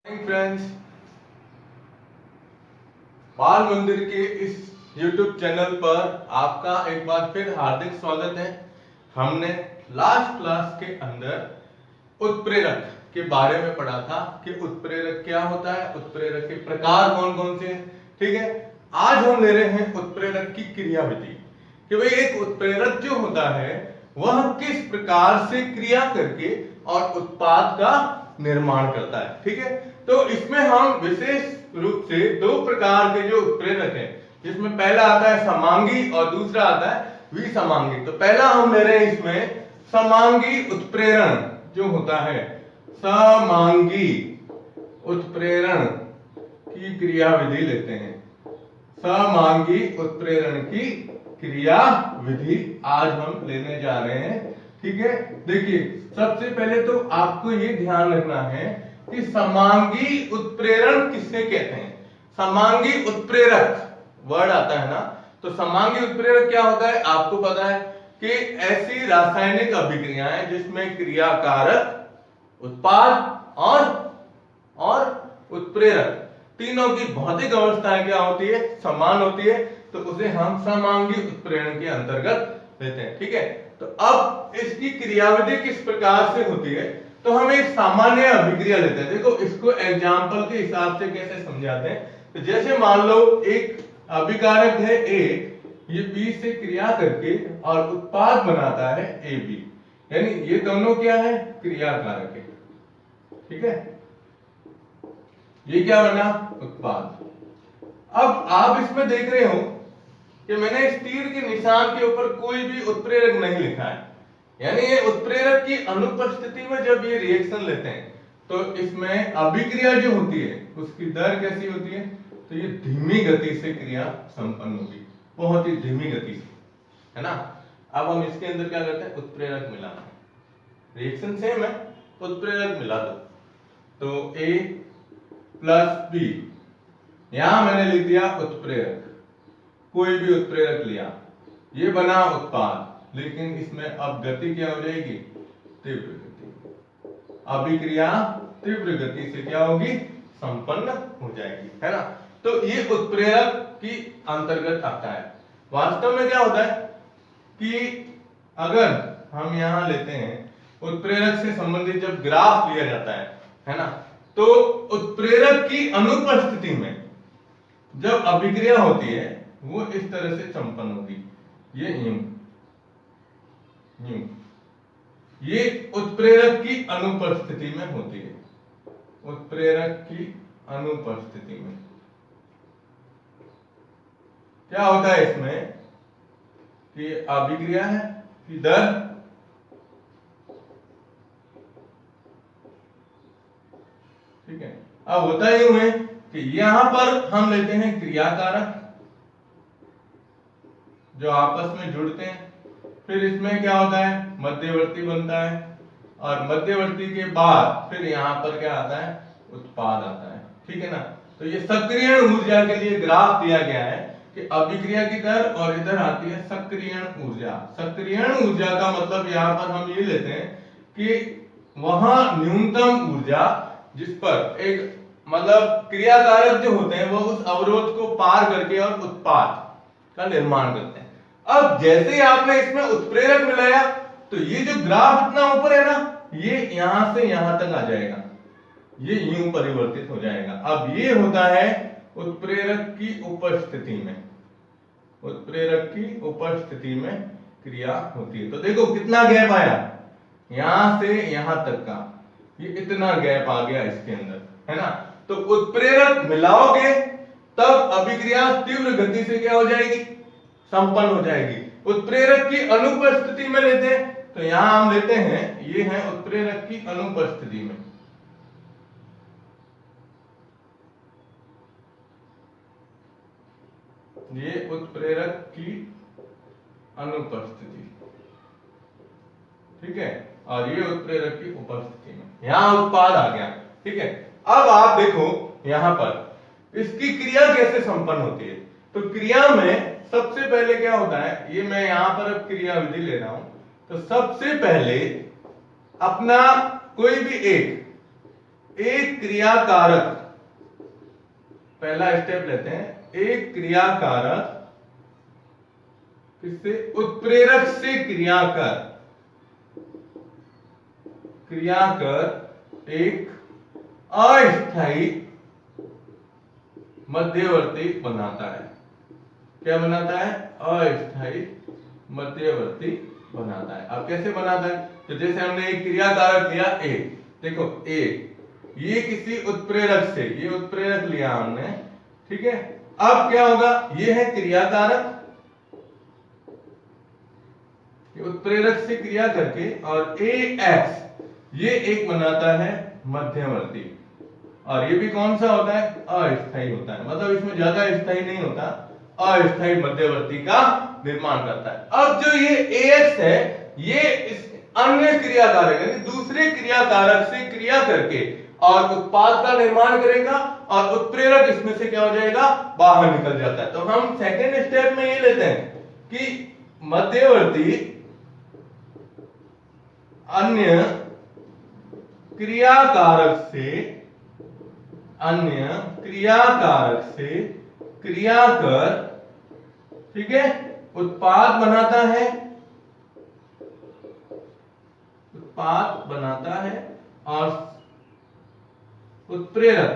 Friends, बाल मंदिर के इस YouTube चैनल पर आपका एक बार फिर हार्दिक स्वागत है। हमने लास्ट क्लास के अंदर उत्प्रेरक के बारे में पढ़ा था कि उत्प्रेरक क्या होता है, उत्प्रेरक के प्रकार कौन कौन से हैं। ठीक है, आज हम ले रहे हैं उत्प्रेरक की क्रियाविधि कि भाई एक उत्प्रेरक जो होता है वह किस प्रकार से क्रिया करके और उत्पाद का निर्माण करता है। ठीक है, तो इसमें हम विशेष रूप से दो प्रकार के जो उत्प्रेरक हैं, जिसमें पहला आता है समांगी और दूसरा आता है विसमांगी। तो पहला हम ले रहे हैं इसमें समांगी उत्प्रेरण जो होता है, समांगी उत्प्रेरण की क्रियाविधि लेते हैं। समांगी उत्प्रेरण की क्रियाविधि आज हम लेने जा रहे हैं। ठीक है, देखिए सबसे पहले तो आपको ये ध्यान रखना है कि समांगी उत्प्रेरण किससे कहते हैं। समांगी उत्प्रेरक वर्ड आता है ना, तो समांगी उत्प्रेरक क्या होता है आपको पता है कि ऐसी रासायनिक अभिक्रियाएं जिसमें क्रियाकारक, उत्पाद और उत्प्रेरक तीनों की भौतिक अवस्थाएं क्या होती है, समान होती है, तो उसे हम समांगी उत्प्रेरण के अंतर्गत लेते हैं। ठीक है, तो अब इसकी क्रियाविधि किस प्रकार से होती है, तो हम एक सामान्य अभिक्रिया लेते हैं। देखो इसको एग्जाम्पल के हिसाब से कैसे समझाते हैं, तो जैसे मान लो एक अभिकारक है A, ये B से क्रिया करके और उत्पाद बनाता है AB, यानी ये दोनों क्या है, क्रियाकारक है। ठीक है, ये क्या बना, उत्पाद। अब आप इसमें देख रहे हो कि मैंने इस तीर के निशान के ऊपर कोई भी उत्प्रेरक नहीं लिखा है, यानी ये उत्प्रेरक की अनुपस्थिति में जब ये रिएक्शन लेते हैं तो इसमें अभिक्रिया जो होती है उसकी दर कैसी होती है, तो ये धीमी गति से क्रिया संपन्न होगी, बहुत ही धीमी गति से, है ना। अब हम इसके अंदर क्या करते हैं, उत्प्रेरक मिलाना है। रिएक्शन सेम है, उत्प्रेरक मिला दो, तो A प्लस B, यहां मैंने लिख दिया उत्प्रेरक, कोई भी उत्प्रेरक लिया, ये बना उत्पाद, लेकिन इसमें अब गति क्या हो जाएगी, तीव्र गति। अभिक्रिया तीव्र गति से क्या होगी, संपन्न हो जाएगी, है ना। तो ये उत्प्रेरक की अंतर्गत आता है। वास्तव में क्या होता है कि अगर हम यहां लेते हैं उत्प्रेरक से संबंधित जब ग्राफ लिया जाता है ना, तो उत्प्रेरक की अनुपस्थिति में जब अभिक्रिया होती है वो इस तरह से संपन्न होगी, ये यूं, ये उत्प्रेरक की अनुपस्थिति में होती है, उत्प्रेरक की अनुपस्थिति में क्या होता है इसमें कि अभिक्रिया है कि दर, ठीक है। अब होता यूं है कि यहां पर हम लेते हैं क्रियाकारक जो आपस में जुड़ते हैं, फिर इसमें क्या होता है, मध्यवर्ती बनता है, और मध्यवर्ती के बाद फिर यहां पर क्या आता है, उत्पाद आता है। ठीक है ना, तो ये सक्रियण ऊर्जा के लिए ग्राफ दिया गया है कि अभिक्रिया की दर और इधर आती है सक्रियण ऊर्जा। सक्रियण ऊर्जा का मतलब यहां पर हम ये लेते हैं कि वहां न्यूनतम ऊर्जा जिस पर एक मतलब क्रियाकारक जो होते हैं वो उस अवरोध को पार करके और उत्पाद का निर्माण करते हैं। अब जैसे ही आपने इसमें उत्प्रेरक मिलाया तो ये जो ग्राफ इतना ऊपर है ना, ये यहां से यहां तक आ जाएगा, ये यूं परिवर्तित हो जाएगा। अब ये होता है उत्प्रेरक की उपस्थिति में, उत्प्रेरक की उपस्थिति में क्रिया होती है। तो देखो कितना गैप आया, यहां से यहां तक का, ये इतना गैप आ गया इसके अंदर, है ना। तो उत्प्रेरक मिलाओगे तब अभिक्रिया तीव्र गति से क्या हो जाएगी, संपन्न हो जाएगी। उत्प्रेरक की अनुपस्थिति में लेते हैं तो यहां हम लेते हैं, ये है उत्प्रेरक की अनुपस्थिति में, ये उत्प्रेरक की अनुपस्थिति, ठीक है, और ये उत्प्रेरक की उपस्थिति में, यहां उत्पाद आ गया। ठीक है, अब आप देखो यहां पर इसकी क्रिया कैसे संपन्न होती है। तो क्रिया में सबसे पहले क्या होता है, ये मैं यहां पर अब क्रिया विधि ले रहा हूं, तो सबसे पहले अपना कोई भी एक एक क्रियाकारक, पहला स्टेप लेते हैं, एक क्रियाकारक किससे, उत्प्रेरक से क्रियाकर एक अस्थायी मध्यवर्ती बनाता है। क्या बनाता है, अस्थायी मध्यवर्ती बनाता है। अब कैसे बनाता है, तो जैसे हमने एक क्रियाकारक लिया ए, देखो ए, ये किसी उत्प्रेरक से, ये उत्प्रेरक लिया हमने, ठीक है। अब क्या होगा, ये है क्रियाकारक, ये उत्प्रेरक से क्रिया करके, और ए एक्स ये एक बनाता है मध्यवर्ती, और ये भी कौन सा होता है, अस्थायी होता है, मतलब इसमें ज्यादा स्थायी नहीं होता, अस्थायी मध्यवर्ती का निर्माण करता है। अब जो ये AX है, ये इस अन्य क्रियाकारक यानी दूसरे क्रियाकारक से क्रिया करके और उत्पाद का निर्माण करेगा, और उत्प्रेरक इसमें से क्या हो जाएगा, बाहर निकल जाता है। तो हम सेकेंड स्टेप में ये लेते हैं कि मध्यवर्ती अन्य क्रियाकारक से क्रिया कर, ठीक है, उत्पाद बनाता है, और उत्प्रेरक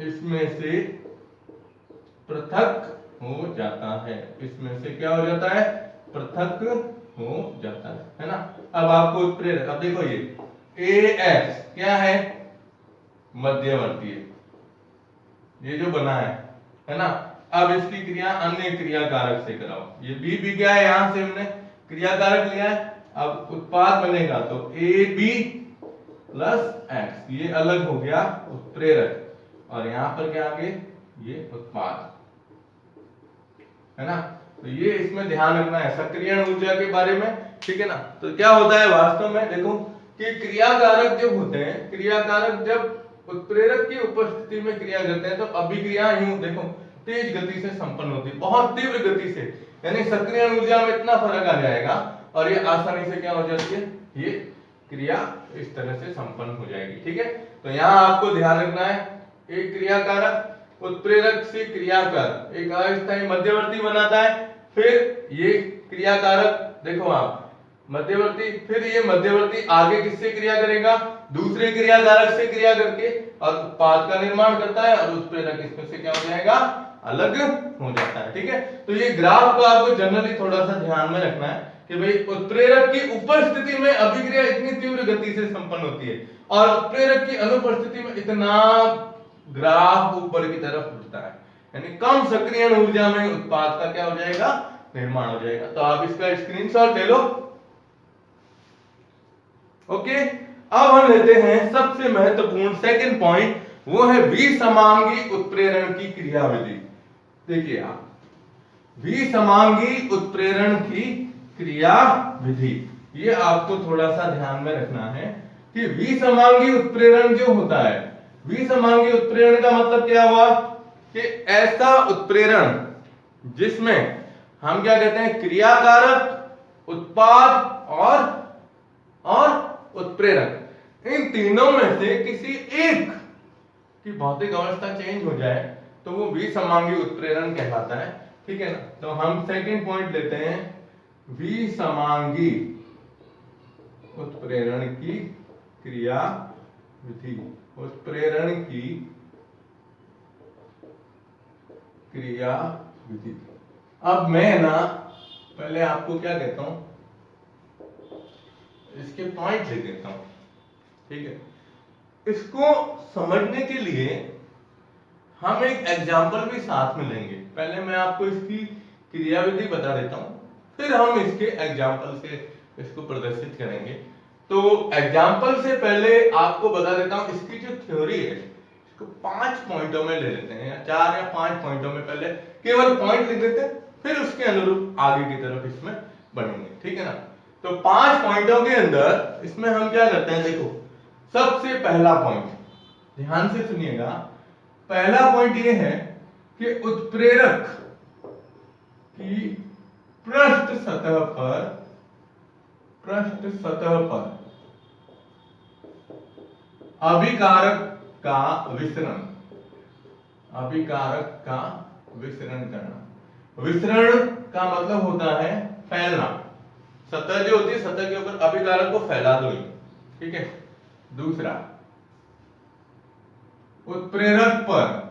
इसमें से पृथक हो जाता है, इसमें से क्या हो जाता है, पृथक हो जाता है ना। अब आपको उत्प्रेरक, अब देखो ये AX क्या है, मध्यवर्ती है, ये जो बना है ना। अब इसकी क्रिया अन्य क्रियाकारक से कराओ, ये भी क्या है, यहां से हमने क्रियाकारक लिया है, अब उत्पाद बनेगा तो AB प्लस X, ये अलग हो गया उत्प्रेरक, और यहां पर क्या आगे, ये उत्पाद है ना। तो ये इसमें ध्यान रखना है सक्रियण ऊर्जा के बारे में, ठीक है ना। तो क्या होता है वास्तव में, देखो कि क्रियाकारक जब होते हैं, क्रियाकारक जब उत्प्रेरक की उपस्थिति में क्रिया करते हैं, तो अभिक्रिया यूं देखो तेज गति से संपन्न होती है, बहुत तीव्र गति से, यानी सक्रियण ऊर्जा में इतना फर्क आ जाएगा, और ये आसानी से क्या हो जाती है, ये क्रिया इस तरह से संपन्न हो जाएगी, ठीक है। तो यहाँ आपको ध्यान रखना है, एक क्रियाकारक उत्प्रेरक से क्रिया कर एक अस्थायी मध्यवर्ती बनाता है, फिर ये क्रियाकारक देखो आप मध्यवर्ती, फिर ये मध्यवर्ती आगे किससे क्रिया करेगा, दूसरे क्रियाकारक से क्रिया करके, और उत्पाद का निर्माण करता है, और उत्प्रेरक इसमें से क्या हो जाएगा, अलग हो जाता है, ठीक है। तो ये ग्राफ को आपको जनरली थोड़ा सा ध्यान में रखना है कि भाई उत्प्रेरक की उपस्थिति में अभिक्रिया इतनी तीव्र गति से संपन्न होती है, और उत्प्रेरक की अनुपस्थिति में इतना ग्राफ ऊपर की तरफ उठता है, यानी कम सक्रियण ऊर्जा में उत्पाद का क्या हो जाएगा, निर्माण हो जाएगा। तो आप इसका स्क्रीनशॉट ले लो। ओके, अब हम लेते हैं सबसे महत्वपूर्ण सेकंड पॉइंट, वो है विसमांगी उत्प्रेरण की क्रियाविधि। देखिए आप, विसमांगी उत्प्रेरण की क्रियाविधि, ये आपको थोड़ा सा ध्यान में रखना है कि विसमांगी उत्प्रेरण जो होता है, विसमांगी उत्प्रेरण का मतलब क्या हुआ कि ऐसा उत्प्रेरण जिसमें हम क्या कहते हैं, क्रियाकारक, उत्पाद और उत्प्रेरक, इन तीनों में से किसी एक की भौतिक अवस्था चेंज हो जाए तो वो विसमांगी उत्प्रेरण कहलाता है, ठीक है ना। तो हम सेकंड पॉइंट लेते हैं, विसमांगी उत्प्रेरण की क्रियाविधि, उत्प्रेरण की क्रियाविधि। अब मैं ना पहले आपको क्या कहता हूं, इसके पॉइंट लिख देता हूं, ठीक है। इसको समझने के लिए हम एक एग्जाम्पल भी साथ में लेंगे, पहले मैं आपको इसकी क्रियाविधि बता देता हूं, फिर हम इसके एग्जाम्पल से इसको प्रदर्शित करेंगे। तो एग्जाम्पल से पहले आपको बता देता हूं, इसकी जो थ्योरी है इसको 5 पॉइंटों में ले लेते हैं, या 4 या 5 पॉइंटों में पहले केवल पॉइंट लिख देते हैं, फिर उसके अनुरूप आगे की तरफ इसमें बढ़ेंगे, ठीक है ना। तो 5 पॉइंटों के अंदर इसमें हम क्या करते हैं, देखो सबसे पहला पॉइंट ध्यान से सुनिएगा, पहला पॉइंट ये है कि उत्प्रेरक की पृष्ठ सतह पर अभिकारक का विसरण, अभिकारक का विसरण करना। विसरण का मतलब होता है फैलना। सतह जो होती है, सतह के ऊपर अभिकारक को फैला दो, ठीक है। दूसरा, उत्प्रेरक पर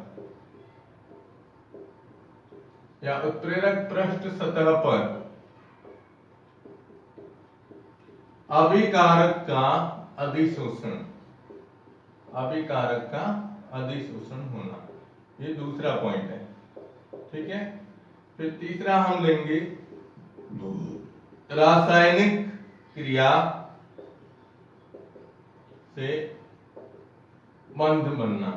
या उत्प्रेरक पृष्ठ सतह पर अभिकारक का अधिशोषण, अभिकारक का अधिशोषण होना, ये दूसरा पॉइंट है, ठीक है। फिर तीसरा हम लेंगे रासायनिक क्रिया से बंध बनना,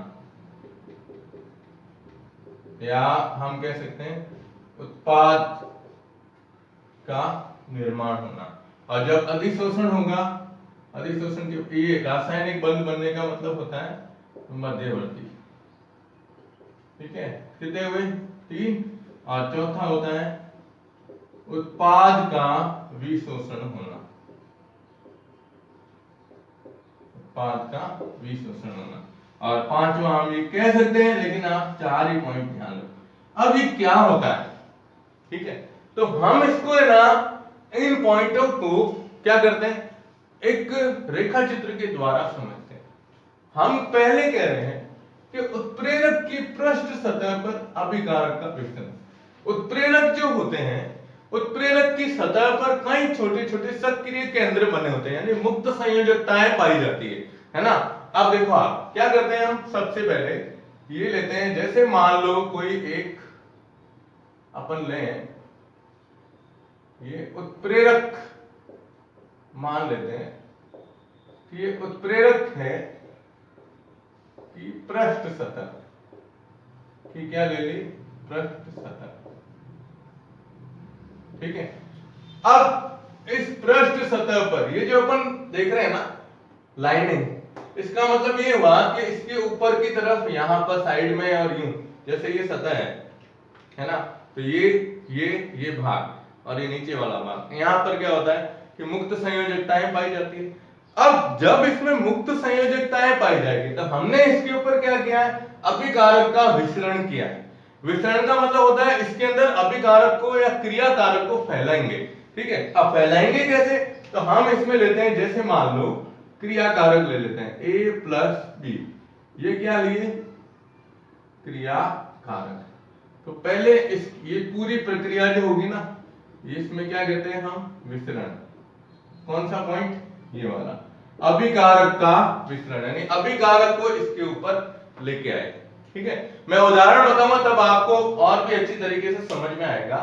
या हम कह सकते हैं उत्पाद का निर्माण होना। और जब अधिशोषण होगा, अधिशोषण के ये रासायनिक बंध बनने का मतलब होता है मध्यवर्ती, ठीक है। कितने हुए? 3। और चौथा होता है उत्पाद का विशोषण होना, उत्पाद का विशोषण होना। और पांचवा हम ये कह सकते हैं, लेकिन आप 4 ही पॉइंट ध्यान रखो। अब ये क्या होता है, ठीक है। तो हम इसको है ना, इन पॉइंटों को क्या करते हैं, एक रेखा चित्र के द्वारा समझते हैं। हम पहले कह रहे हैं कि उत्प्रेरक की पृष्ठ सतह पर अभिकारक का विसरण। उत्प्रेरक जो होते हैं, उत्प्रेरक की सतह पर कई छोटे छोटे सक्रिय केंद्र बने होते हैं, यानी मुक्त संयोजकताएं पाई जाती है ना। अब देखो आप क्या करते हैं, हम सबसे पहले ये लेते हैं, जैसे मान लो कोई एक अपन लें, ये उत्प्रेरक मान लेते हैं कि ये उत्प्रेरक है कि पृष्ठ सतह की, क्या ले ली, पृष्ठ सतह, ठीक है। अब इस पृष्ठ सतह पर ये जो अपन देख रहे हैं ना लाइनिंग, इसका मतलब ये हुआ कि इसके ऊपर की तरफ यहां पर साइड में और यूं, जैसे ये सतह है ना, तो ये भाग और ये नीचे वाला भाग, यहां पर क्या होता है कि मुक्त संयोजकताएं पाई जाती है। अब जब इसमें मुक्त संयोजकताएं पाई जाएगी, तब हमने इसके ऊपर क्या किया है, अभिकारक का विसरण किया है। विसरण का मतलब होता है इसके अंदर अभिकारक को या क्रियाकारक को फैलाएंगे, ठीक है। अब फैलाएंगे कैसे, तो हम इसमें लेते हैं, जैसे मान लो क्रियाकारक ले लेते हैं A + B, ये क्या लिए, क्रियाकारक। तो पहले ये पूरी प्रक्रिया जो होगी ना, इसमें क्या कहते हैं हम, विसरण। कौन सा पॉइंट, ये वाला, अभिकारक का विसरण, यानी अभिकारक को इसके ऊपर लेके आए, ठीक है। मैं उदाहरण बताऊंगा तब आपको और भी अच्छी तरीके से समझ में आएगा।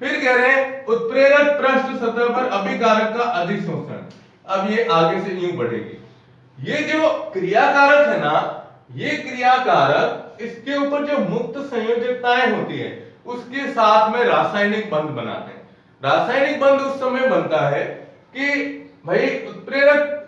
फिर कह रहे हैं उत्प्रेरक पृष्ठ सतह पर अभिकारक का अधिशोषण। अब ये आगे से यूं बढ़ेगी, ये जो क्रियाकारक है ना, ये क्रियाकारक इसके ऊपर जो मुक्त संयोजकताएं होती है उसके साथ में रासायनिक बंध बनाते हैं। रासायनिक बंध उस समय बनता है कि भाई उत्प्रेरक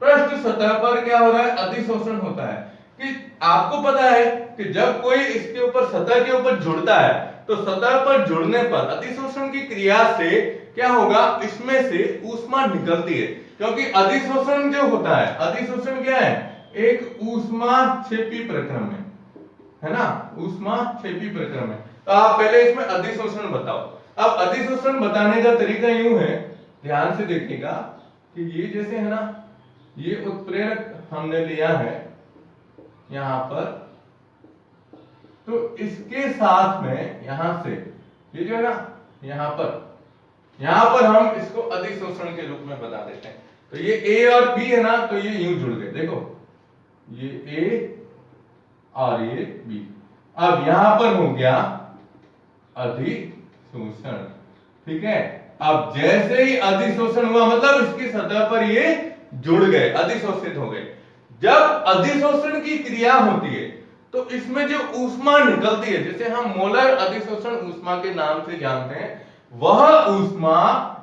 पृष्ठ सतह पर क्या हो रहा है, अधिशोषण होता है। कि आपको पता है कि जब कोई इसके ऊपर सतह के ऊपर जुड़ता है, तो सतह पर जुड़ने पर अधिशोषण की क्रिया से क्या होगा, इसमें से ऊष्मा निकलती है। क्योंकि अधिशोषण जो होता है, अधिशोषण क्या है, एक ऊष्माक्षेपी प्रक्रम है ना, ऊष्माक्षेपी प्रक्रम है। तो आप पहले इसमें अधिशोषण बताओ। अब अधिशोषण बताने का तरीका यूं है, ध्यान से देखिएगा कि ये जैसे है ना, ये उत्प्रेरक हमने लिया है यहां पर, तो इसके साथ में यहां से ये जो है ना, यहां पर हम इसको अधिशोषण के रूप में बता देते हैं। तो ये A और B है ना, तो ये यूं जुड़ गए, देखो ये A और ये B। अब यहां पर हो गया अधिशोषण, ठीक है। अब जैसे ही अधिशोषण हुआ, मतलब इसकी सतह पर ये जुड़ गए, अधिशोषित हो गए। जब अधिशोषण की क्रिया होती है तो इसमें जो ऊष्मा निकलती है, जिसे हम मोलर अधिशोषण ऊष्मा के नाम से जानते हैं, वह ऊष्मा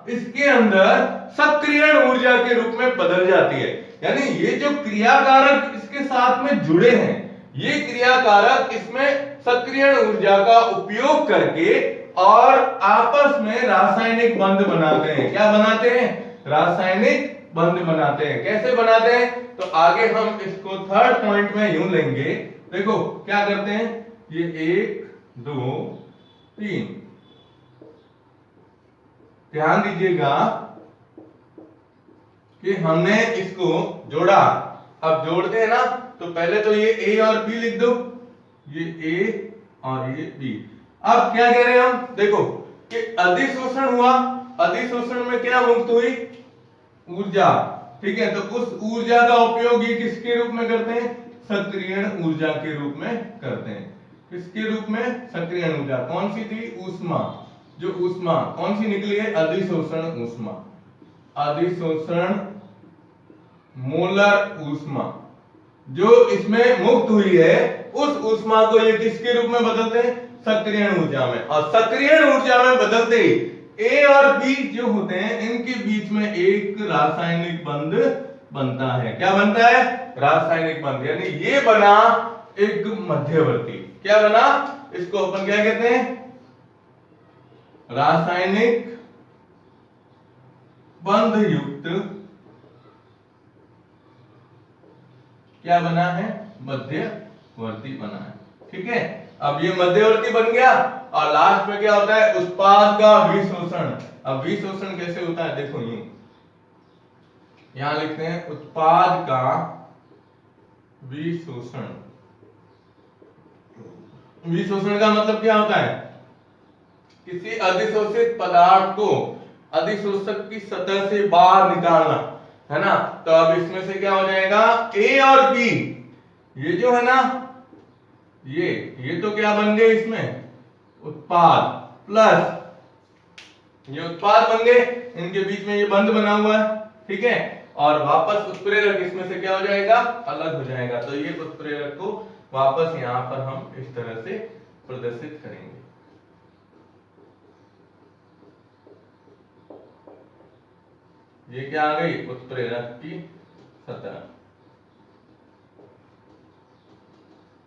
इसके अंदर सक्रियण ऊर्जा के रूप में बदल जाती है। यानी ये जो क्रियाकारक इसके साथ में जुड़े हैं, ये क्रियाकारक इसमें सक्रियण ऊर्जा का उपयोग करके और आपस में रासायनिक बंध बनाते हैं। क्या बनाते हैं, रासायनिक बंध बनाते हैं। कैसे बनाते हैं? तो आगे हम इसको थर्ड पॉइंट में यूं लेंगे। देखो क्या करते हैं, ये 1 2 3, ध्यान दीजिएगा कि हमने इसको जोड़ा। अब जोड़ते हैं ना, तो पहले तो ये ए और बी लिख दो, ये ए और ये बी। अब क्या कह रहे हैं हम, देखो कि अधिशोषण हुआ, अधिशोषण में क्या मुक्त हुई, ऊर्जा। ठीक है, तो उस ऊर्जा का उपयोग ये किसके रूप में करते हैं, सक्रियण ऊर्जा के रूप में करते हैं। किसके रूप में, सक्रियण ऊर्जा। कौन सी थी, ऊष्मा। जो ऊष्मा कौन सी निकली है, अधिशोषण ऊष्मा, अधिशोषण मोलर ऊष्मा जो इसमें मुक्त हुई है, उस ऊष्मा को ये किसके रूप में बदलते हैं, सक्रियण ऊर्जा में। और सक्रियण ऊर्जा में बदलते ही ए और बी जो होते हैं, इनके बीच में एक रासायनिक बंध बनता है। क्या बनता है, रासायनिक बंध। यानी ये बना एक मध्यवर्ती। क्या बना, इसको अपन क्या कहते हैं, रासायनिक बंध युक्त, क्या बना है, मध्यवर्ती बना है। ठीक है, अब ये मध्यवर्ती बन गया और लास्ट में क्या होता है, उत्पाद का विशोषण। अब विशोषण कैसे होता है, देखो यूं यहां लिखते हैं, उत्पाद का विशोषण। विशोषण का मतलब क्या होता है, किसी अधिशोषित पदार्थ को अधिशोषक की सतह से बाहर निकालना, है ना। तो अब इसमें से क्या हो जाएगा, ए और बी, ये जो है ना, ये तो क्या बन गए इसमें, उत्पाद, प्लस ये उत्पाद बन गए, इनके बीच में ये बंध बना हुआ है। ठीक है, और वापस उत्प्रेरक इसमें से क्या हो जाएगा, अलग हो जाएगा। तो ये उत्प्रेरक को वापस यहां पर हम इस तरह से प्रदर्शित करेंगे। ये क्या आ गई, उत्प्रेरक की सतह,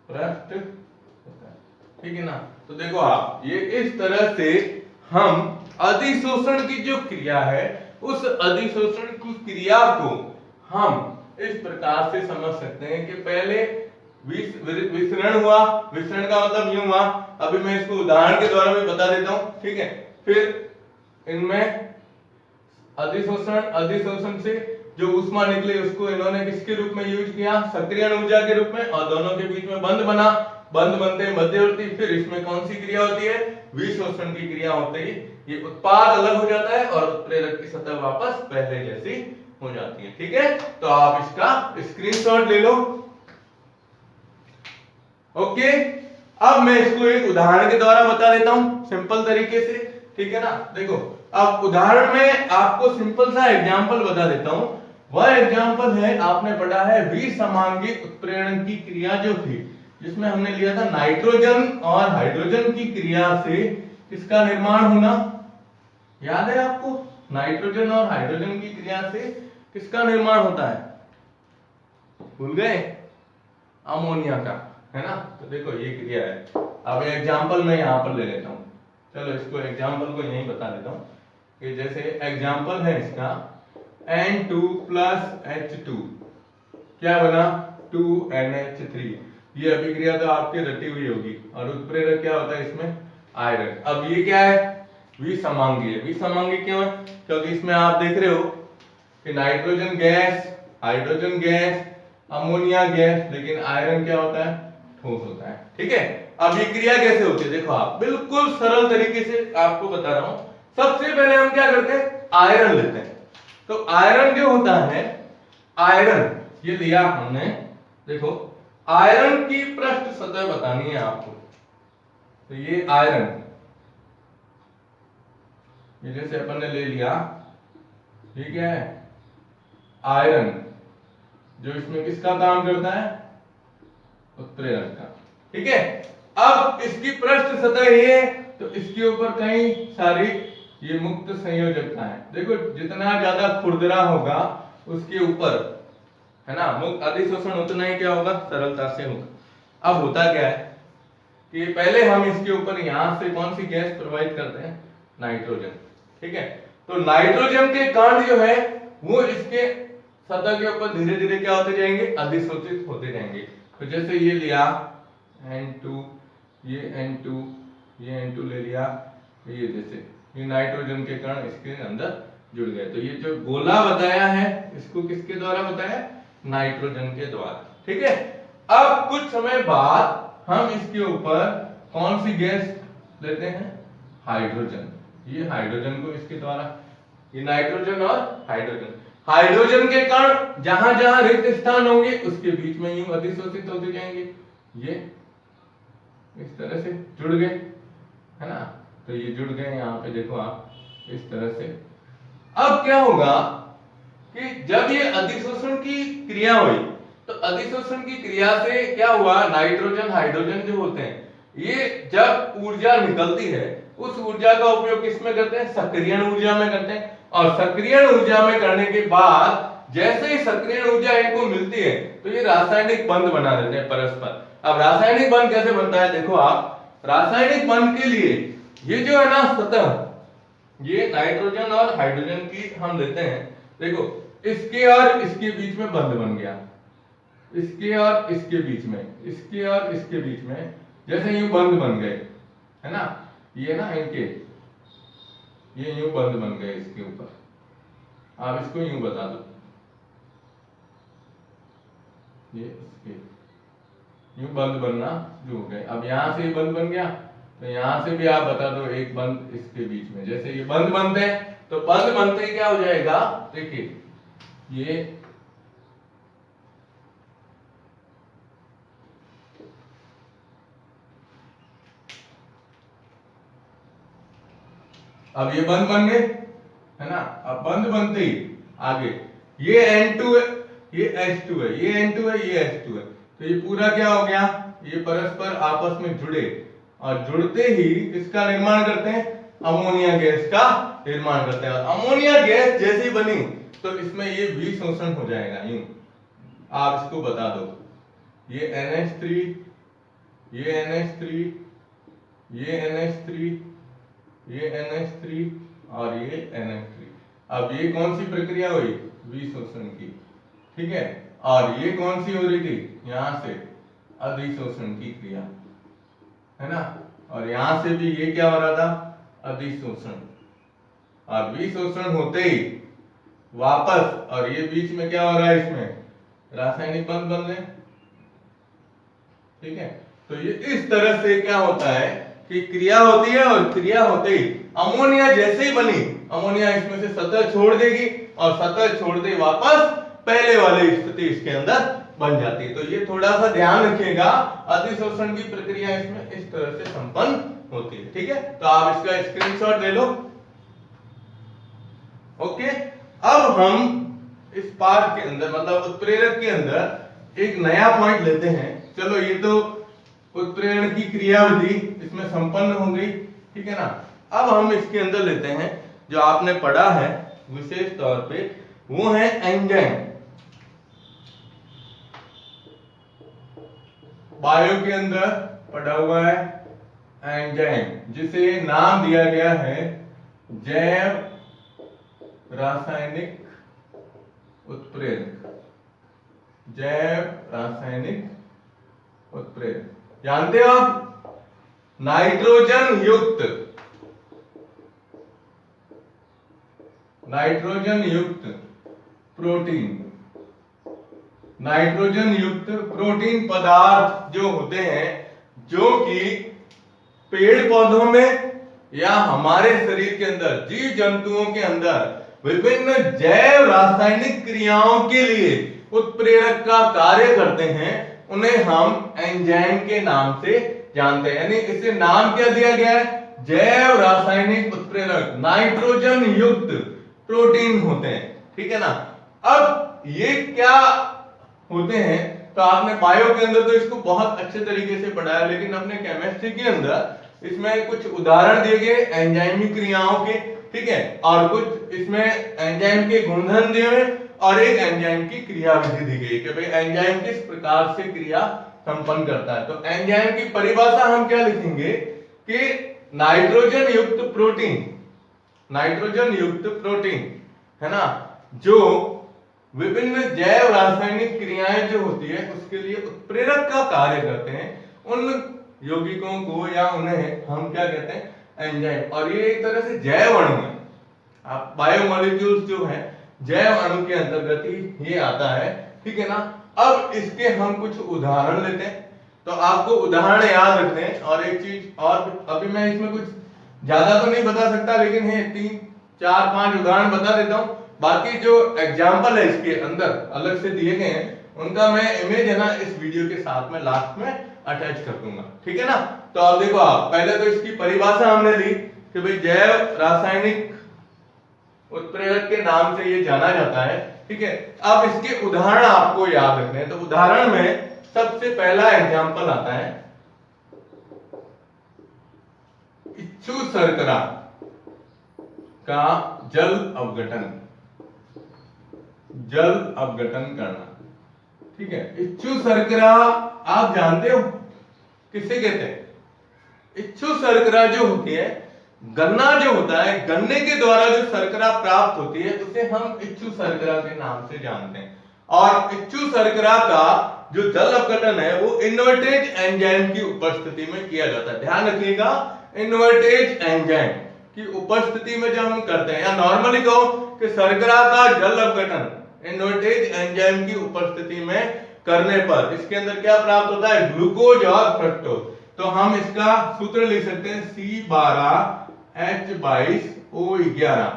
पृष्ठ सतह। ठीक है ना। तो देखो आप, ये इस तरह से हम अधिशोषण की जो क्रिया है, उस अधिशोषण की क्रिया को हम इस प्रकार से समझ सकते हैं कि पहले विसरण हुआ, विसरण का मतलब यूं हुआ। अभी मैं इसको उदाहरण के द्वारा भी बता देता हूं। ठीक है, फिर इनमें अधिशोषण, अधिशोषण से जो ऊष्मा निकली उसको इन्होंने किसके रूप में यूज किया, सक्रियण ऊर्जा के रूप में, और दोनों के बीच में बंध बना, बंध बनते हैं मध्यवर्ती। फिर इसमें कौन सी क्रिया होती है, विशोषण की क्रिया होते ही ये उत्पाद अलग हो जाता है और उत्प्रेरक की सतह वापस पहले जैसी हो जाती है। ठीक है, तो आप इसका स्क्रीनशॉट ले लो। ओके, अब मैं इसको एक उदाहरण के द्वारा बता देता हूं, सिंपल तरीके से। ठीक है ना, देखो अब उदाहरण में आपको सिंपल सा एग्जांपल बता देता हूं। वह एग्जांपल है, आपने पढ़ा है विसमांगी उत्प्रेरण की क्रिया जो थी, जिसमें हमने लिया था नाइट्रोजन और हाइड्रोजन की क्रिया से किसका निर्माण होना, याद है आपको, नाइट्रोजन और हाइड्रोजन की क्रिया से किसका निर्माण होता है, भूल गए, अमोनिया का, है ना। तो देखो ये क्रिया है। अब एग्जांपल मैं यहां पर ले लेता हूं, चलो इसको एग्जांपल को यहीं बता देता हूं कि जैसे एग्जांपल है इसका N2 + H2, क्या बना, 2NH3। ये अभिक्रिया तो आपकी रटी हुई होगी। और उत्प्रेरक क्या होता है इसमें, आयरन। अब ये क्या है, विसमांगी है। विसमांगी क्यों है, क्योंकि इसमें आप देख रहे हो कि nitrogen gas, hydrogen gas, ammonia gas, लेकिन आयरन क्या होता है, ठोस होता है। ठीक है, अब ये क्रिया कैसे होती है, देखो आप, बिल्कुल सरल तरीके से आपको बता रहा हूं। सबसे पहले हम क्या करते हैं, आयरन लेते हैं। तो आयरन जो होता है, आयरन ये लिया हमने, देखो आयरन की पृष्ठ सतह बतानी है आपको। तो ये आयरन, ये जैसे अपन ने ले लिया, ठीक है, आयरन जो इसमें किसका काम करता है, उत्प्रेरक का। ठीक है, अब इसकी पृष्ठ सतह ये, तो इसके ऊपर कई सारी ये मुक्त संयोजकता है। देखो जितना ज्यादा खुरदरा होगा उसके ऊपर, है ना, मुक्त अधिशोषण उतना ही क्या होगा, सरलता से होगा। अब होता क्या है कि पहले हम इसके ऊपर यहां से कौन सी गैस प्रवाहित करते हैं, नाइट्रोजन। ठीक है, तो नाइट्रोजन के कण जो है वो इसके सतह के ऊपर धीरे धीरे क्या होते जाएंगे, अधिशोषित होते जाएंगे। तो जैसे ये लिया N2, ये N2, ये N2 ले लिया, ये जैसे ये नाइट्रोजन के कण इसके अंदर जुड़ गए। तो ये जो गोला बताया है इसको किसके द्वारा बताया, नाइट्रोजन के द्वारा। ठीक है, अब कुछ समय बाद हम इसके ऊपर कौन सी गैस लेते हैं, हाइड्रोजन। ये हाइड्रोजन को इसके द्वारा, ये नाइट्रोजन और हाइड्रोजन, हाइड्रोजन के कण जहां जहां रिक्त स्थान होंगे उसके बीच में यूं अधिशोषित होते जाएंगे। ये इस तरह से जुड़ गए, है ना। तो ये जुड़ गए, यहाँ पे देखो आप इस तरह से। अब क्या होगा कि जब ये अधिशोषण की क्रिया हुई, तो अधिशोषण की क्रिया से क्या हुआ, नाइट्रोजन हाइड्रोजन जो होते हैं, ये जब ऊर्जा निकलती है उस ऊर्जा का उपयोग किसमें करते हैं, सक्रियण ऊर्जा में करते हैं। और सक्रियण ऊर्जा में करने के बाद जैसे ही सक्रियण ऊर्जा इनको मिलती है तो ये रासायनिक बंध बना देते हैं परस्पर। अब रासायनिक बंध कैसे बनता है, देखो आप, रासायनिक बंध के लिए ये जो है ना सतह, ये नाइट्रोजन और हाइड्रोजन की हम लेते हैं, देखो इसके और इसके बीच में बंध बन गया, इसके और इसके बीच में, इसके और इसके बीच में जैसे यूं बंध बन गए, है ना, ये ना इनके ये यूं बंध बन गए इसके ऊपर। आप इसको यूं बता दो, ये इसके यूं बंध बनना जो हो गए। अब यहां से ये बंध बन गया, तो यहां से भी आप बता दो एक बंध इसके बीच में। जैसे ये बंध बनते हैं तो बंध बनते ही क्या हो जाएगा, देखिए ये अब ये बंध बन गए, है ना। अब बंध बनते ही आगे ये N2 है, ये H2 है, ये N2 है, ये H2 है, तो ये पूरा क्या हो गया, ये परस्पर आपस में जुड़े और जुड़ते ही किसका निर्माण करते हैं, अमोनिया गैस का निर्माण करते हैं। और अमोनिया गैस जैसी बनी तो इसमें ये विशोषण हो जाएगा, यूं आप इसको बता दो, ये NH3, ये NH3, ये NH3, ये NH3 और ये NH3। अब ये कौन सी प्रक्रिया हुई, विशोषण की, ठीक है। और ये कौन सी हो रही थी, यहां से अधिशोषण की क्रिया, है ना। और यहां से भी ये क्या हो रहा था, अधिशोषण। और विशोषण होते ही वापस, और ये बीच में क्या हो रहा है, इसमें रासायनिक बंध बन रहे, ठीक है। तो ये इस तरह से क्या होता है कि क्रिया होती है, और क्रिया होते ही अमोनिया जैसे ही बनी, अमोनिया इसमें से सतह छोड़ देगी और सतह छोड़ते ही वापस पहले वाली स्थिति इसके अंदर बन जाती है। तो ये थोड़ा सा ध्यान रखिएगा, अधिशोषण की प्रक्रिया इसमें इस तरह से संपन्न होती है, ठीक है। तो आप इसका स्क्रीनशॉट ले लो। ओके, अब हम इस पार्ट के अंदर, मतलब उत्प्रेरक के अंदर एक नया पॉइंट लेते हैं। चलो ये तो उत्प्रेरण की क्रियाविधि इसमें संपन्न हो गई, ठीक है ना। अब हम इसके अंदर लेते हैं जो आपने पढ़ा है विशेष तौर पे, वो है एंजाइम। बायो के अंदर पढ़ा हुआ है एंजाइम, जिसे नाम दिया गया है जैव रासायनिक उत्प्रेरक, जैव रासायनिक उत्प्रेरक। जानते हो आप, नाइट्रोजन युक्त प्रोटीन, नाइट्रोजन युक्त प्रोटीन पदार्थ जो होते हैं, जो कि पेड़ पौधों में या हमारे शरीर के अंदर, जीव जंतुओं के अंदर विभिन्न जैव रासायनिक क्रियाओं के लिए उत्प्रेरक का कार्य करते हैं, उन्हें हम एंजाइम के नाम से जानते हैं। यानी इसे नाम क्या दिया गया है, जैव रासायनिक उत्प्रेरक, नाइट्रोजन युक्त प्रोटीन होते हैं, ठीक है ना। अब ये क्या होते हैं, तो आपने बायो के अंदर तो इसको बहुत अच्छे तरीके से पढ़ा है, लेकिन अपने केमिस्ट्री के अंदर इसमें कुछ उदाहरण दिए गए एंजाइमी क्रियाओं के, ठीक है, और कुछ इसमें एंजाइम के गुणधर्म दिए हुए, और एक एंजाइम की क्रियाविधि दी गई कि भाई एंजाइम किस प्रकार से क्रिया संपन्न करता है। तो एंजाइम की परिभाषा हम क्या लिखेंगे कि नाइट्रोजन युक्त प्रोटीन, नाइट्रोजन युक्त प्रोटीन, है ना, जो विभिन्न जैव रासायनिक क्रियाएं जो होती है उसके लिए उत्प्रेरक का कार्य करते हैं, उन यौगिकों को या उन्हें हम क्या कहते हैं, एंजाइम। और ये एक तरह से जैव अणु है, आप बायोमोलिक्यूल्स जो है जैव अणु के अंतर्गत ही ये आता है, ठीक है ना। अब इसके हम कुछ उदाहरण लेते हैं, तो आपको उदाहरण याद रखते हैं। और एक चीज और, अभी मैं इसमें कुछ ज्यादा तो नहीं बता सकता, लेकिन है 3 4 5 उदाहरण बता देता हूं। बाकी जो एग्जाम्पल है इसके अंदर अलग से दिए गए हैं, उनका मैं इमेज है ना इस वीडियो के साथ में लास्ट में अटैच कर दूंगा, ठीक है ना। तो अब देखो, आप पहले तो इसकी परिभाषा हमने ली कि भाई जैव रासायनिक उत्प्रेरक के नाम से ये जाना जाता है, ठीक है। अब इसके उदाहरण आपको याद रखने हैं। तो उदाहरण में सबसे पहला एग्जाम्पल आता है इच्छु शर्करा का जल अपघटन, जल अपघटन करना, ठीक है। इच्छु शर्करा आप जानते हो किसे कहते हैं? इच्छु शर्करा जो होती है, गन्ना जो होता है, गन्ने के द्वारा जो शर्करा प्राप्त होती है उसे हम इच्छु शर्करा के नाम से जानते हैं। और इच्छु शर्करा का जो जल अपघटन है वो इन्वर्टेज एंजाइम की उपस्थिति में किया जाता है। ध्यान रखिएगा, इन्वर्टेज एंजाइम की उपस्थिति में जब हम करते हैं, या नॉर्मली कहो कि शर्करा का जल अपघटन इन्वर्टेज एंजाइम की उपस्थिति में करने पर इसके अंदर क्या प्राप्त होता है? ग्लूकोज और फ्रक्टोज। तो हम इसका सूत्र लिख सकते हैं C12H22O11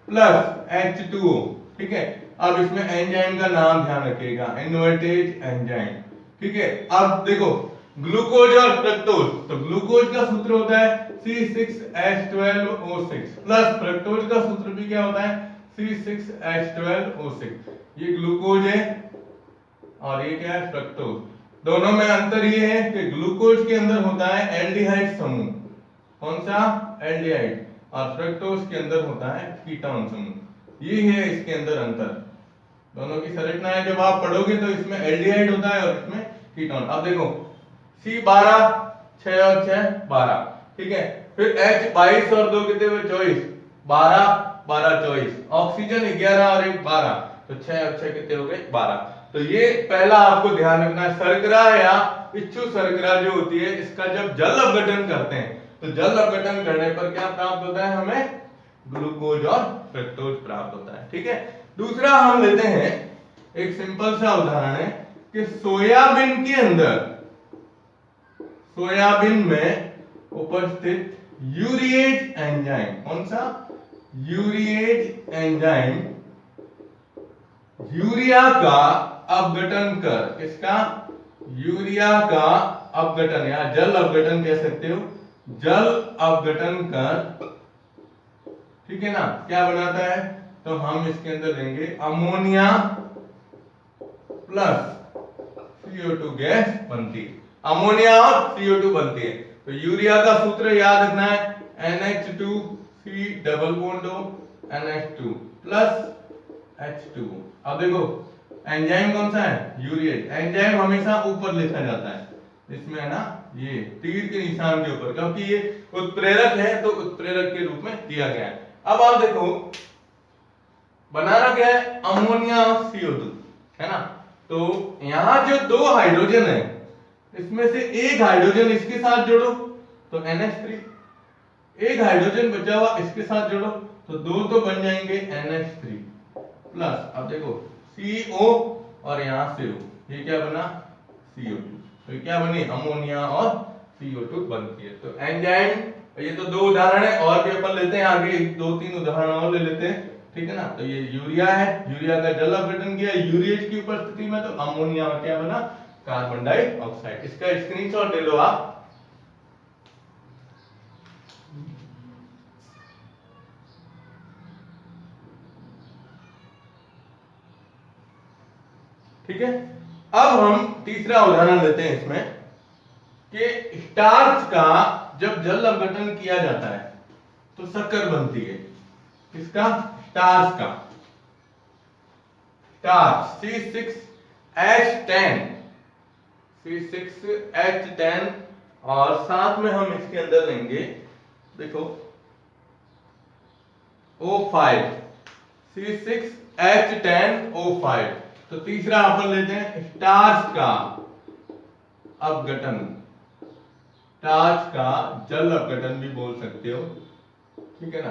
प्लस H2O, ठीक है। अब इसमें एंजाइम का नाम ध्यान रखिएगा, इन्वर्टेज एंजाइम, ठीक है। अब देखो, ग्लूकोज और फ्रक्टोज, तो ग्लूकोज का सूत्र होता है C6H12O6 प्लस फ्रक्टोज का सूत्र भी क्या होता है? C6H12O6। ये ग्लूकोज है और ये क्या है? फ्रक्टोज। दोनों में अंतर ये है कि ग्लूकोज के अंदर होता है एल्डिहाइड समूह, कौन सा? एल्डिहाइड। और फ्रक्टोज के अंदर होता है कीटोन समूह। ये है इसके अंदर अंतर, दोनों की संरचना है। जब आप पढ़ोगे तो इसमें एल्डिहाइड होता है और इसमें कीटोन। अब देखो, C12 6 और 6 12, ठीक है। फिर H22 और 2 कितने हुए? 24, 12 12 24। ऑक्सीजन 11 और 1 12, तो 6 और 6 कितने हो गए? 12। तो ये पहला आपको ध्यान रखना है, शर्करा या इच्छु शर्करा जो होती है, इसका जब जल अपघटन करते हैं तो जल अपघटन करने पर क्या प्राप्त होता है? हमें ग्लूकोज और फ्रक्टोज प्राप्त होता है, ठीक है। दूसरा हम लेते हैं, एक सिंपल सा उदाहरण है कि सोयाबीन के अंदर, सोयाबीन में उपस्थित यूरिएज एंजाइम, कौन सा? यूरिएज एंजाइम यूरिया का अपघटन कर, किसका? यूरिया का अपघटन या जल अपघटन कह सकते हो, जल अपघटन कर, ठीक है ना। क्या बनाता है? तो हम इसके अंदर लेंगे अमोनिया प्लस CO2 गैस बनती है, अमोनिया और CO2 बनती है। तो यूरिया का सूत्र याद रखना है, NH2C double bond NH2 plus H2O। अब देखो, एंजाइम कौन सा है? यूरिएज। एंजाइम हमेशा ऊपर लिखा जाता है, इसमें है ना ये तीर के निशान के ऊपर, क्योंकि ये उत्प्रेरक है तो उत्प्रेरक के रूप में दिया गया है। अब आप देखो, बनाना क्या है? अमोनिया और CO2, है ना। तो यहां जो 2 हाइड्रोजन है, इसमें से एक हाइड्रोजन इसके साथ जोड़ो तो NH3, एक हाइड्रोजन बचा हुआ इसके साथ जोड़ो तो 2 तो बन जाएंगे NH3 प्लस, अब देखो CO और यहां से O, ये क्या बना? CO2। तो ये क्या बनी? अमोनिया और CO2 बनती है। तो एंजाइम, ये तो 2 उदाहरण है, और भी अपन लेते हैं आगे 2-3 उदाहरण और ले लेते हैं, ठीक है ना। तो ये यूरिया है, यूरिया का जल अपघटन किया यूरिएज की उपस्थिति में, तो अमोनिया में क्या बना? Carbon dioxide. इसका स्क्रीनशॉट ले लो आप। ठीक है। अब हम तीसरा उदाहरण लेते हैं इसमें कि स्टार्च का जब जल अपघटन किया जाता है तो शक्कर बनती है, किसका? स्टार्च का। स्टार्च C6H10, C6H10 और साथ में हम इसके अंदर लेंगे, देखो O5, C6 H10O5। तो तीसरा अपन लेते हैं स्टार्च का अपघटन, स्टार्च का जल अपघटन भी बोल सकते हो, ठीक है ना।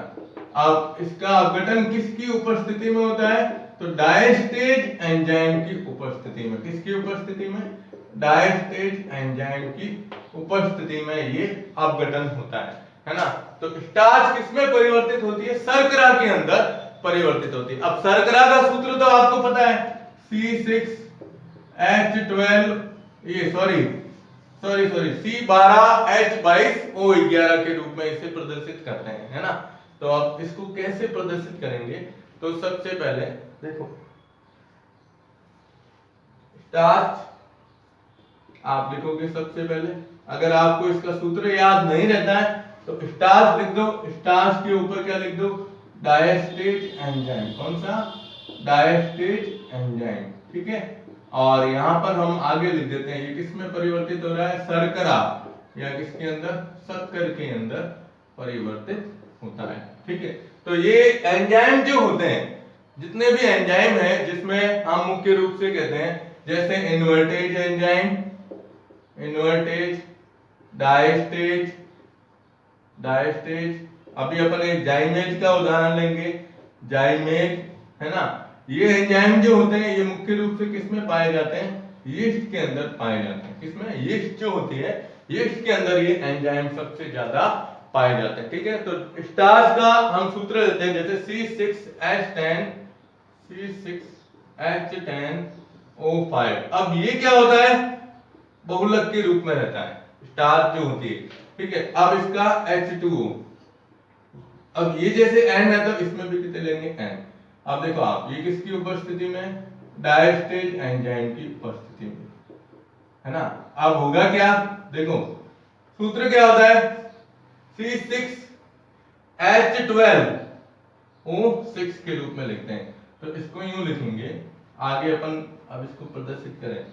अब इसका अपघटन किसकी उपस्थिति में होता है? तो डायस्टेज एंजाइम की उपस्थिति में। किसकी उपस्थिति में? डायस्टेज एंजाइम की उपस्थिति में ये अपघटन होता है ना। तो स्टार्च किसमें परिवर्तित होती है? शर्करा के अंदर परिवर्तित होती है। अब शर्करा का सूत्र तो आपको पता है, C6H12 ये C12H22O11 के रूप में इसे प्रदर्शित करते हैं, है ना। तो अब इसको कैसे प्रदर्शित करेंगे? तो सबसे पहले देखो, स्टार्च आप लिखोगे सबसे पहले। अगर आपको इसका सूत्र याद नहीं रहता है तो स्टार्च लिख दो, स्टार्च के ऊपर क्या लिख दो? Diastase enzyme. कौन सा? डायस्टेज एंजाइम, ठीक है। और यहां पर हम आगे लिख देते हैं ये किस में परिवर्तित हो रहा है? शर्करा या किसके अंदर? शक्कर के अंदर परिवर्तित होता है, ठीक है। तो ये एंजाइम जो होते हैं, जितने भी एंजाइम हैं, जिसमें हम मुख्य रूप से कहते हैं जैसे invertase enzyme, invertase, diastase, diastase. अभी अपन एक जाइमेज का उदाहरण लेंगे, जाइमेज, है ना। ये एंजाइम जो होते हैं ये मुख्य रूप से किसमें पाए जाते हैं? यीस्ट के अंदर पाए जाते हैं। किसमें? यीस्ट जो होती है, यीस्ट के अंदर ये एंजाइम सबसे ज्यादा पाए जाते हैं, ठीक है। तो स्टार्च का हम सूत्र लेते हैं जैसे C6H10O5। अब ये क्या होता है? बहुलक के रूप में रहता है स्टार्च जो होती है, ठीक है। अब इसका H2O, अब ये जैसे N है तो इसमें भी कितने लेंगे? N। अब देखो आप, ये किसकी उपस्थिति में? डायस्टेज एंजाइम की उपस्थिति में, है ना। अब होगा क्या? देखो सूत्र क्या होता है? C6H12O6 के रूप में लिखते हैं। तो इसको यूं लिखेंगे, आगे अपन अब इसको प्रदर्शित करें,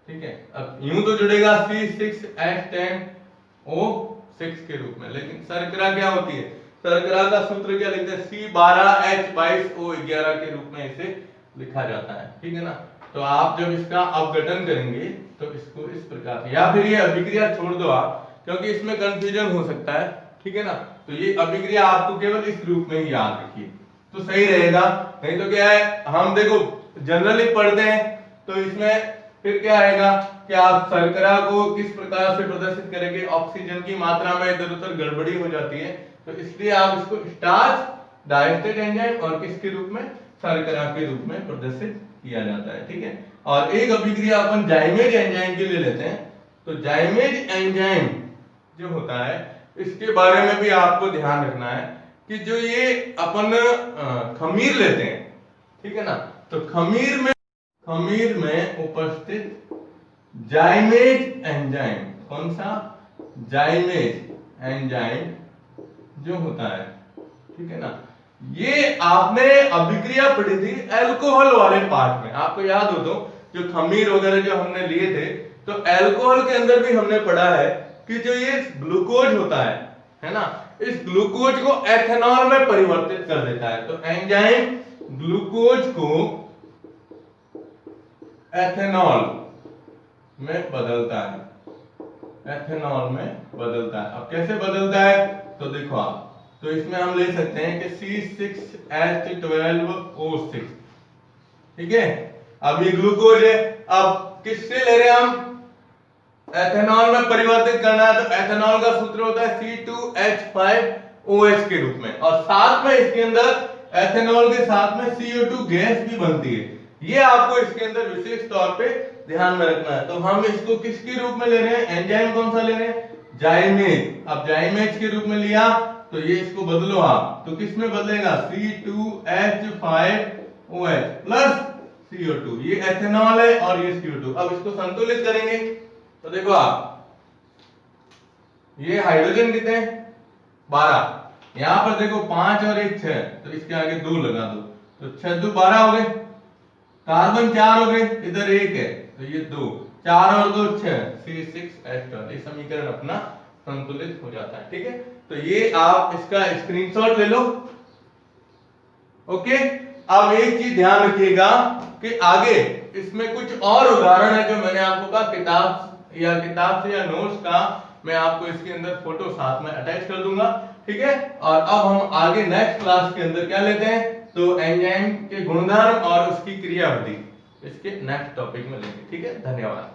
ठीक है। अब यूं तो जुड़ेगा C6H10O6 के रूप में, लेकिन शर्करा क्या होती है? शर्करा का सूत्र क्या लिखते हैं? C12H22O11 के रूप में इसे लिखा जाता है, ठीक है ना। तो आप जब इसका अपघटन करेंगे तो इसको इस प्रकार से, या फिर ये अभिक्रिया छोड़ दो आप, क्योंकि इसमें कंफ्यूजन हो सकता है, ठीक है ना। तो ये अभिक्रिया आपको केवल इस रूप में ही याद रखिए तो सही रहेगा। नहीं तो क्या है, हम देखो जनरली पढ़ते हैं तो इसमें फिर क्या आएगा कि आप शर्करा को किस प्रकार से प्रदर्शित करेंगे? ऑक्सीजन की मात्रा में इधर उधर गड़बड़ी हो जाती है, तो इसलिए आप इसको स्टार्च, डायस्टेज एंजाइम और किसके रूप में? शर्करा के रूप में प्रदर्शित किया जाता है, ठीक है। और एक अभिक्रिया अपन जाइमेज एंजाइम के लिए लेते हैं। तो जाइमेज एंजाइम जो होता है, इसके बारे में भी आपको ध्यान रखना है कि जो ये अपन खमीर लेते हैं, ठीक है ना। तो खमीर में उपस्थित जाइमेज एंजाइम, कौन सा? जाइमेज एंजाइम जो होता है, ठीक है ना। ये आपने अभिक्रिया पढ़ी थी अल्कोहल वाले पार्ट में, आपको याद हो तो जो खमीर वगैरह जो हमने लिए थे, तो अल्कोहल के अंदर भी हमने पढ़ा है कि जो ये ग्लूकोज होता है ना, इस ग्लूकोज को एथेनॉल में परिवर्तित कर देता है। तो एंजाइम ग्लूकोज को एथेनॉल में बदलता है, एथेनॉल में बदलता है। अब कैसे बदलता है? तो देखो आप, तो इसमें हम ले सकते हैं कि C6H12O6, ठीक है। अब ये ग्लूकोज है, अब किससे ले रहे हैं हम? एथेनॉल में परिवर्तित करना है, तो एथेनॉल का सूत्र होता है C2H5OH के रूप में, और साथ में इसके अंदर एथेनॉल के साथ में CO2 गैस भी बनती है। ये आपको इसके अंदर विशेष तौर पे ध्यान में रखना है। तो हम इसको किसके रूप में ले रहे हैं? एंजाइम कौन सा ले रहे हैं? जाइमेज। अब जाइमेज के रूप में लिया तो ये इसको बदलो आप, तो किस में बदलेगा? C2H5OH प्लस CO2, ये एथेनॉल है और ये CO2। अब इसको संतुलित करेंगे तो देखो आप, ये हाइड्रोजन कितने हैं? 12। यहां पर देखो 5 और 1 6, तो इसके आगे 2 लगा दो, तो 6 2 12 हो गए। कार्बन 4 हो गए, इधर 1 है तो ये 2, 4 और 2 6, C6H12। ये समीकरण अपना संतुलित हो जाता है, ठीक है। तो ये आप इसका स्क्रीनशॉट ले लो, ओके। अब एक चीज ध्यान रखिएगा कि आगे इसमें कुछ और उदाहरण है जो मैंने आपको कहा किताब से या नोट्स का, मैं आपको इसके अंदर फोटो साथ में अटैच कर दूंगा, ठीक है। और अब हम आगे नेक्स्ट क्लास के अंदर क्या लेते हैं, तो एंजाइम के गुणधर्म और उसकी क्रियाविधि इसके नेक्स्ट टॉपिक में लेंगे, ठीक है। धन्यवाद।